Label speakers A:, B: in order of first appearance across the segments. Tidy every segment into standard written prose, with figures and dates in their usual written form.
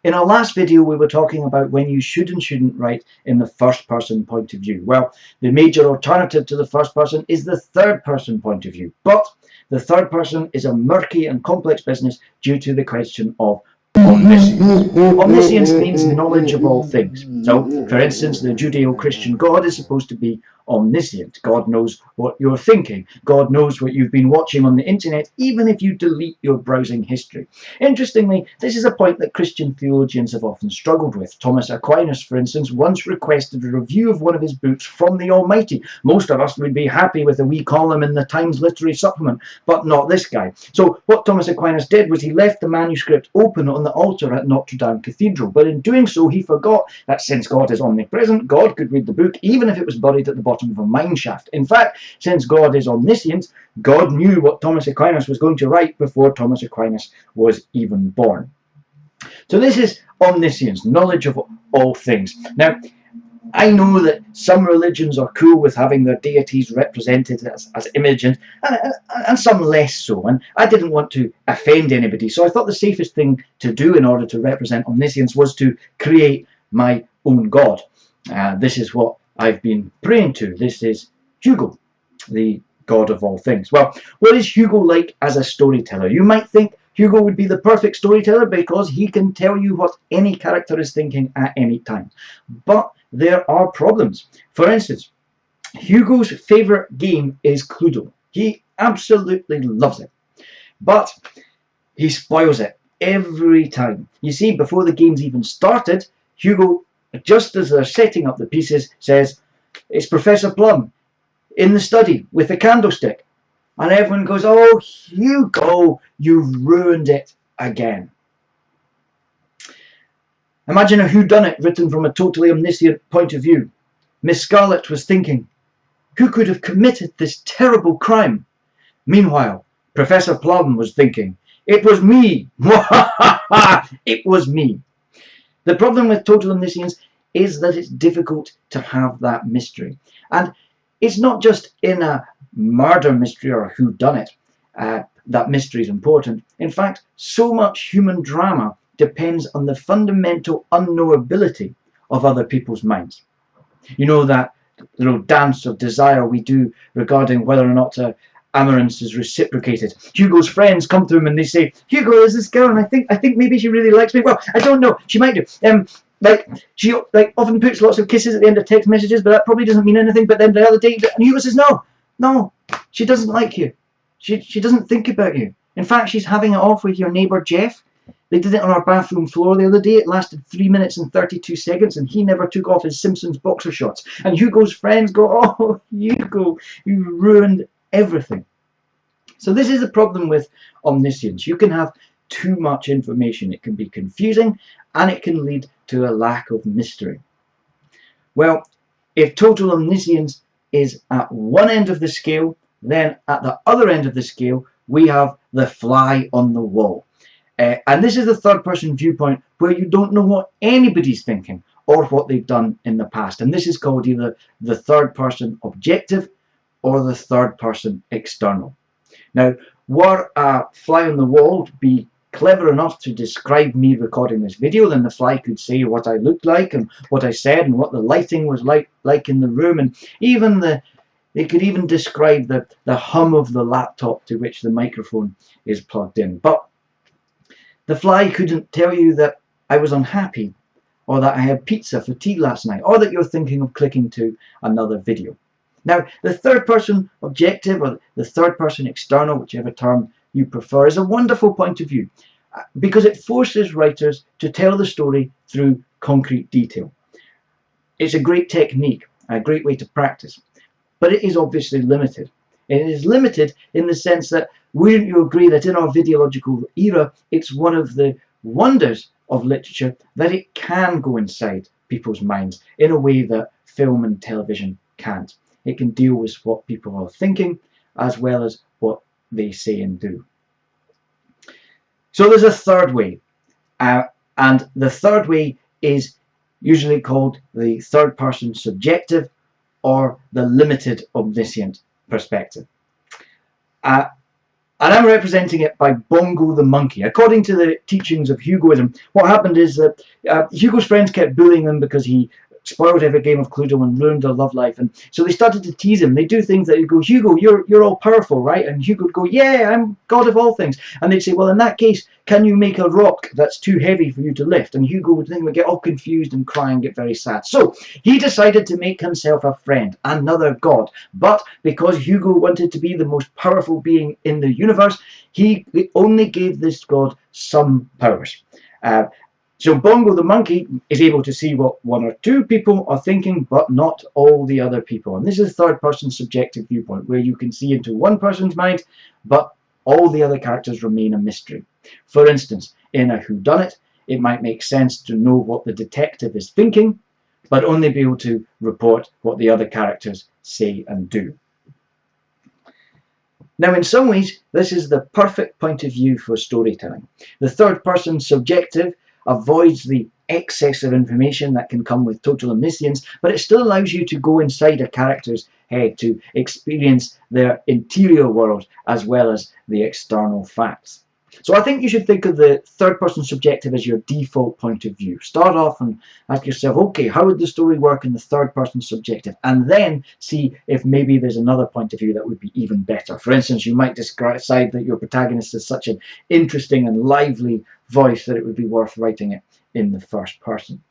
A: In our last video, we were talking about when you should and shouldn't write in the first person point of view. Well, the major alternative to the first person is the third person point of view. But the third person is a murky and complex business due to the question of omniscience. Omniscience means knowledge of all things. So, for instance, the Judeo-Christian God is supposed to be omniscient. God knows what you're thinking. God knows what you've been watching on the internet, even if you delete your browsing history. Interestingly, this is a point that Christian theologians have often struggled with. Thomas Aquinas, for instance, once requested a review of one of his books from the Almighty. Most of us would be happy with a wee column in the Times Literary Supplement, but not this guy. So what Thomas Aquinas did was he left the manuscript open on the altar at Notre Dame Cathedral, but in doing so he forgot that since God is omnipresent, God could read the book even if it was buried at the bottom of a mine shaft. In fact, since God is omniscient, God knew what Thomas Aquinas was going to write before Thomas Aquinas was even born. So this is omniscience, knowledge of all things. Now, I know that some religions are cool with having their deities represented as image, and some less so. And I didn't want to offend anybody, so I thought the safest thing to do in order to represent omniscience was to create my own God. This is what I've been praying to. This is Hugo, the God of all things. Well, what is Hugo like as a storyteller? You might think Hugo would be the perfect storyteller because he can tell you what any character is thinking at any time. But there are problems. For instance, Hugo's favourite game is Cluedo. He absolutely loves it. But he spoils it every time. You see, before the game's even started, Hugo, just as they're setting up the pieces, says, "It's Professor Plum in the study with the candlestick." And everyone goes, "Oh, Hugo, you've ruined it again." Imagine a whodunit written from a totally omniscient point of view. Miss Scarlet was thinking, who could have committed this terrible crime? Meanwhile, Professor Plum was thinking, it was me. It was me. The problem with total omniscience is that it's difficult to have that mystery. And it's not just in a murder mystery or a whodunit that mystery is important. In fact, so much human drama depends on the fundamental unknowability of other people's minds. You know that little dance of desire we do regarding whether or not amorance is reciprocated. Hugo's friends come to him and they say, "Hugo, there's this girl, and I think maybe she really likes me. Well, I don't know. She might do. She often puts lots of kisses at the end of text messages, but that probably doesn't mean anything. But then the other day, and Hugo says, no, she doesn't like you. She doesn't think about you. In fact, she's having it off with your neighbour Jeff. They did it on our bathroom floor the other day. It lasted 3 minutes and 32 seconds, and he never took off his Simpsons boxer shorts." And Hugo's friends go, "Oh, Hugo, you ruined everything." So this is the problem with omniscience. You can have too much information. It can be confusing, and it can lead to a lack of mystery. Well, if total omniscience is at one end of the scale, then at the other end of the scale, we have the fly on the wall. And this is the third person viewpoint where you don't know what anybody's thinking or what they've done in the past. And this is called either the third person objective or the third person external. Now, were a fly on the wall to be clever enough to describe me recording this video, then the fly could say what I looked like and what I said and what the lighting was like in the room, and even they could even describe the hum of the laptop to which the microphone is plugged in. But the fly couldn't tell you that I was unhappy, or that I had pizza for tea last night, or that you're thinking of clicking to another video. Now, the third person objective, or the third person external, whichever term you prefer, is a wonderful point of view because it forces writers to tell the story through concrete detail. It's a great technique, a great way to practice, but it is obviously limited. It is limited in the sense that, wouldn't you agree that in our videological era, it's one of the wonders of literature that it can go inside people's minds in a way that film and television can't. It can deal with what people are thinking as well as what they say and do. So there's a third way, and the third way is usually called the third person subjective or the limited omniscient perspective. And I'm representing it by Bongo the monkey. According to the teachings of Hugoism, what happened is that Hugo's friends kept bullying him because he spoiled every game of Cluedo and ruined their love life. And so they started to tease him. They do things that he'd go, Hugo, you're all powerful, right? And Hugo would go, yeah, I'm God of all things. And they'd say, well, in that case, can you make a rock that's too heavy for you to lift? And Hugo would then get all confused and cry and get very sad. So he decided to make himself a friend, another god. But because Hugo wanted to be the most powerful being in the universe, he only gave this god some powers. So Bongo the monkey is able to see what one or two people are thinking, but not all the other people. And this is third person subjective viewpoint, where you can see into one person's mind, but all the other characters remain a mystery. For instance, in a whodunit, it might make sense to know what the detective is thinking, but only be able to report what the other characters say and do. Now, in some ways, this is the perfect point of view for storytelling. The third person subjective avoids the excess of information that can come with total omniscience, but it still allows you to go inside a character's head to experience their interior world as well as the external facts. So I think you should think of the third person subjective as your default point of view. Start off and ask yourself, okay, how would the story work in the third person subjective? And then see if maybe there's another point of view that would be even better. For instance, you might decide that your protagonist is such an interesting and lively voice that it would be worth writing it in the first person.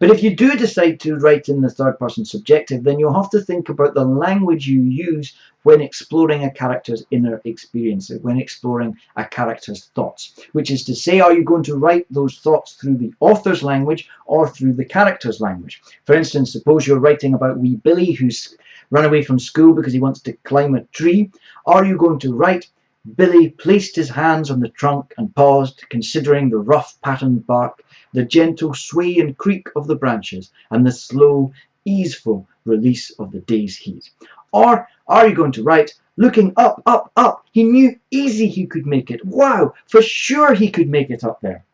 A: But if you do decide to write in the third person subjective, then you'll have to think about the language you use when exploring a character's inner experiences, when exploring a character's thoughts. Which is to say, are you going to write those thoughts through the author's language or through the character's language? For instance, suppose you're writing about wee Billy who's run away from school because he wants to climb a tree. Are you going to write, Billy placed his hands on the trunk and paused, considering the rough patterned bark, the gentle sway and creak of the branches, and the slow, easeful release of the day's heat? Or are you going to write, looking up, up, up, he knew easy he could make it. Wow, for sure he could make it up there.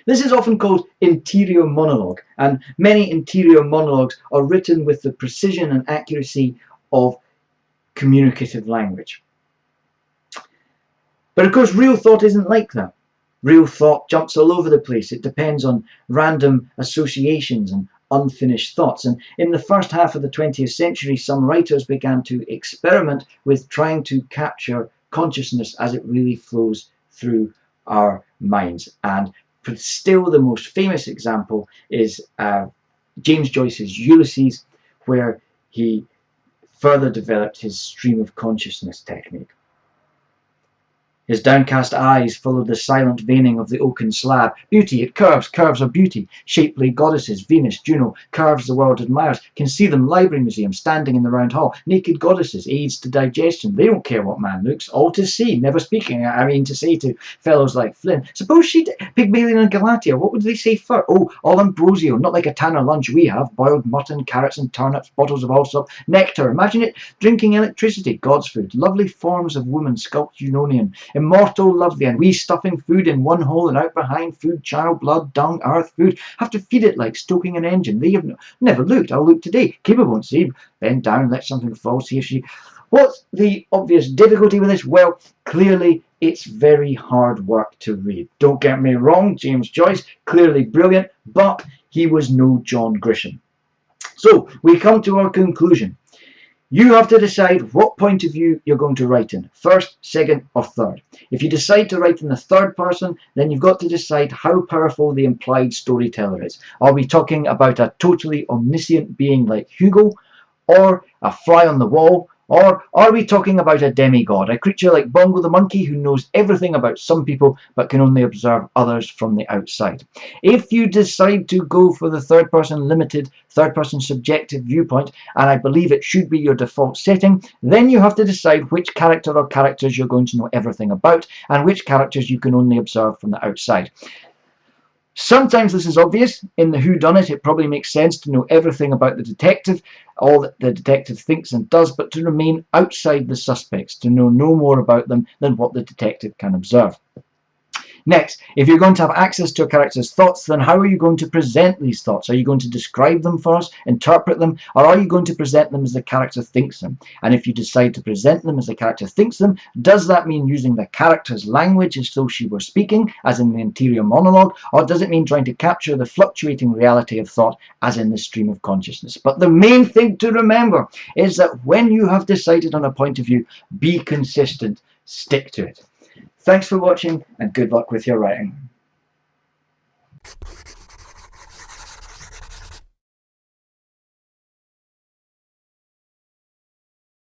A: This is often called interior monologue, and many interior monologues are written with the precision and accuracy of communicative language. But of course, real thought isn't like that. Real thought jumps all over the place. It depends on random associations and unfinished thoughts. And in the first half of the 20th century, some writers began to experiment with trying to capture consciousness as it really flows through our minds. And still the most famous example is James Joyce's Ulysses, where he further developed his stream of consciousness technique. His downcast eyes followed the silent veining of the oaken slab. Beauty, it curves, curves are beauty. Shapely goddesses, Venus, Juno, curves the world admires. Can see them, library museum, standing in the round hall. Naked goddesses, aids to digestion. They don't care what man looks, all to see, never speaking. I mean, to say to fellows like Flynn. Suppose she did Pygmalion and Galatea, what would they say first? Oh, all ambrosio, not like a Tanner lunch we have. Boiled mutton, carrots and turnips, bottles of Allsop, nectar. Imagine it, drinking electricity, God's food. Lovely forms of woman, sculpted Junonian. Immortal, lovely, and we stuffing food in one hole and out behind, food, child, blood, dung, earth, food. Have to feed it like stoking an engine. They have never looked. I'll look today. Keeper won't see. Bend down, let something fall, see if she... What's the obvious difficulty with this? Well, clearly it's very hard work to read. Don't get me wrong, James Joyce, clearly brilliant, but he was no John Grisham. So, we come to our conclusion. You have to decide what point of view you're going to write in, first, second, or third. If you decide to write in the third person, then you've got to decide how powerful the implied storyteller is. Are we talking about a totally omniscient being like Hugo, or a fly on the wall, or are we talking about a demigod, a creature like Bongo the monkey who knows everything about some people but can only observe others from the outside? If you decide to go for the third person limited, third person subjective viewpoint, and I believe it should be your default setting, then you have to decide which character or characters you're going to know everything about and which characters you can only observe from the outside. Sometimes this is obvious. In the whodunit, it probably makes sense to know everything about the detective, all that the detective thinks and does, but to remain outside the suspects, to know no more about them than what the detective can observe. Next, if you're going to have access to a character's thoughts, then how are you going to present these thoughts? Are you going to describe them for us, interpret them, or are you going to present them as the character thinks them? And if you decide to present them as the character thinks them, does that mean using the character's language as though she were speaking, as in the interior monologue, or does it mean trying to capture the fluctuating reality of thought, as in the stream of consciousness? But the main thing to remember is that when you have decided on a point of view, be consistent, stick to it. Thanks for watching, and good luck with your writing.